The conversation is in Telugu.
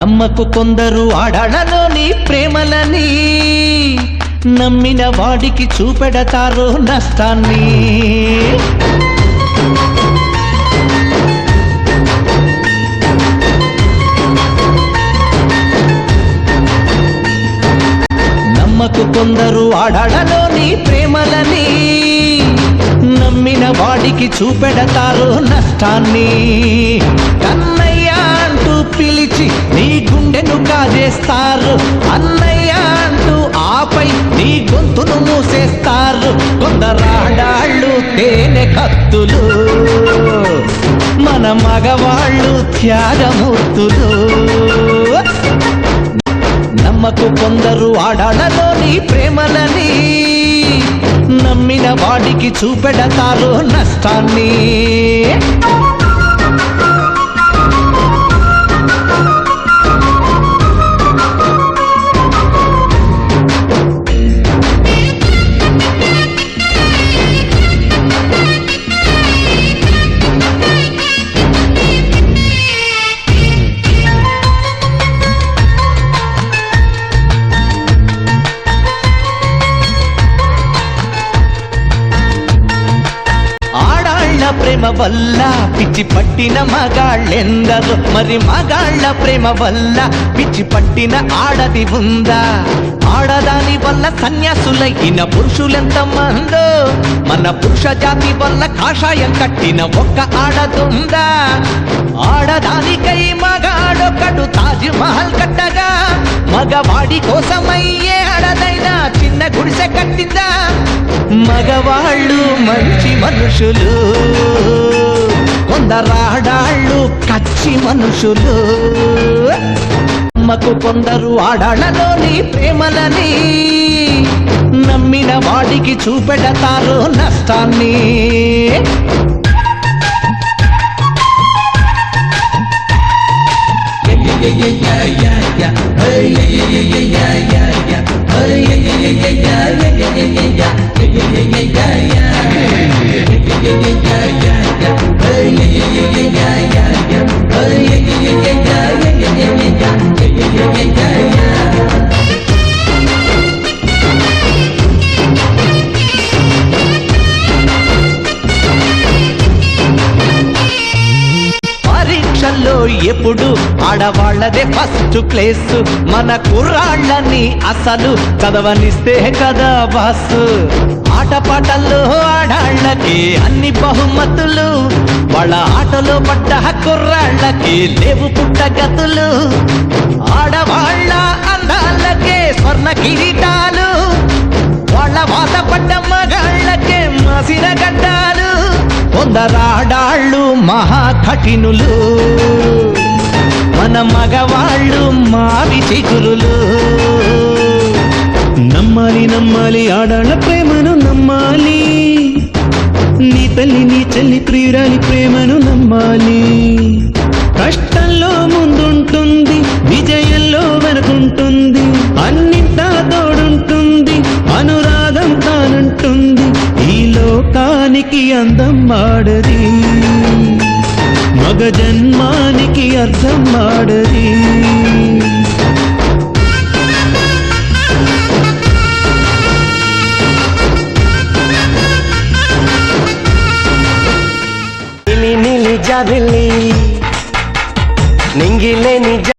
నమ్మకు కొందరు ఆడాళ్ళలోని ప్రేమలని, నమ్మిన వాడికి చూపెడతారు నష్టాన్ని. నమ్మకు కొందరు ఆడాళ్ళలోని ప్రేమలని, నమ్మిన వాడికి చూపెడతారు నష్టాన్ని. కన్నయ్య అంటూ పిలిచి నీ గుండెను కాజేస్తారు, అన్నయ్య అంటూ ఆపై నీ గొంతును మూసేస్తారు. కొందరాడాళ్ళు తేనె కత్తులు, మన మగవాళ్ళు త్యాగమూర్తులు. నమ్మకు కొందరు ఆడాళ్ళలోని ప్రేమలని, నమ్మిన వాడికి చూపెడతారు నష్టాన్ని. ప్రేమ వల్ల పిచ్చి పట్టిన మగాళ్ళెందరో, మరి మగాళ్ళ ప్రేమ వల్ల పిచ్చి పట్టిన ఆడది ఉందా? ఆడదాని వల్ల సన్యాసులైన పురుషులెంత మందో, మన పురుష జాతి వల్ల కాషాయం కట్టిన ఒక్క ఆడదుందా? ఆడదానికై మగాడొకడు తాజ్ మహల్ కట్టగా, మగవాడి కోసమయ్యే ఆడదైనా చిన్న గుడిసె కట్టిందా? మగవాళ్ళు మంచి మనుషులు, కొందరాడాళ్ళు కచ్చి మనుషులు. నమ్మకు కొందరు ఆడాళ్ళలోని ప్రేమలని, నమ్మిన వాడికి చూపెడతారు నష్టాన్ని. పరీక్షల్లో ఎప్పుడు ఆడవాళ్లదే ఫస్ట్ ప్లేస్, మన కుర్రాళ్ళని అసలు చదవనిస్తే కదా బాసు. ఆటపాటల్లో ఆడాళ్ళకి అన్ని బహుమతులు, వాళ్ళ ఆటలో పడ్డ కుర్రాళ్ళకి లేవు పుట్టగతులు. ఆడవాళ్ళ అందాలకే స్వర్ణ కిరీటాలు, వాళ్ళ వాతపడ్డ మగాళ్ళకే మాసిన గడ్డాలు. కొందరాడాళ్ళు మహా కఠినులు, మన మగవాళ్ళు మావి చిగురులు. నమ్మాలి నమ్మాలి ఆడాళ్ళ ప్రేమను నమ్మాలి, నీ తల్లి నీ చెల్లి ప్రియురాలి ప్రేమను నమ్మాలి. కష్టంలో ముందుంటుంది, విజయంలో వెనుకుంటుంది, అన్నింటా తోడుంటుంది, అనురాగం తానంటుంది. ఈ లోకానికి అందం ఆడది, మగ జన్మానికి అర్థం ఆడది. జాబిల్లి